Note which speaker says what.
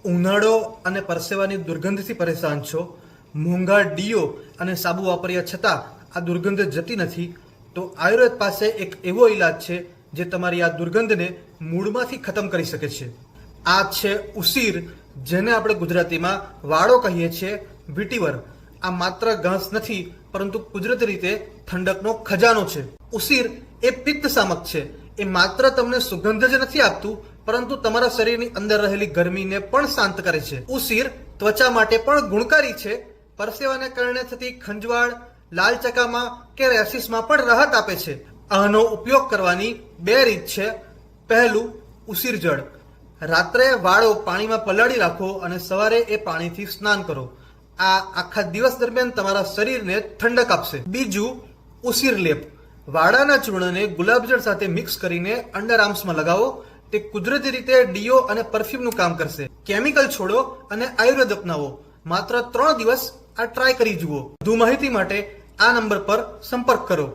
Speaker 1: ઉનાળો અને પરસેવાની દુર્ગંધથી પરેશાન છો, મોંઘા ડીઓ અને સાબુ વાપર્યા છતાં આ દુર્ગંધ જતી નથી, તો આયુર્વેદ પાસે એક એવો ઈલાજ છે જે તમારી આ દુર્ગંધને મૂળમાંથી ખતમ કરી શકે છે. આ છે ઉસીર, જેને આપણે ગુજરાતીમાં વાળો કહીએ છીએ, વિટીવર. આ માત્ર ઘાસ નથી, પરંતુ કુદરતી રીતે ઠંડકનો ખજાનો છે. ઉસીર એ પિત્ત શામક છે. એ માત્ર તમને સુગંધ જ નથી આપતું, પરંતુ તમારા શરીરની અંદર રહેલી ગરમીને પણ શાંત કરે છે. ઉસીર ત્વચા માટે પણ ગુણકારી છે. પરસેવાને કારણે થતી ખંજવાળ, લાલ ચકામા કે રેશિસમાં પણ રાહત આપે છે. આનો ઉપયોગ કરવાની 2 રીત છે. પહેલું, ઉસીર જળ. રાત્રે વાળો પાણીમાં પલાળી રાખો અને સવારે એ પાણીથી સ્નાન કરો. આ આખા દિવસ દરમિયાન તમારા શરીરને ઠંડક આપશે. બીજું, ઉસીર લેપ. વાળાના ચૂર્ણને ગુલાબજળ સાથે મિક્સ કરીને અંડર આર્મ્સમાં લગાવો. તે કુદરતી રીતે ડીઓ અને પરફ્યુમનું કામ કરશે. કેમિકલ છોડો અને આયુર્વેદ અપનાવો. માત્ર 3 દિવસ આ ટ્રાય કરી જુઓ. વધુ માહિતી માટે આ નંબર પર સંપર્ક કરો.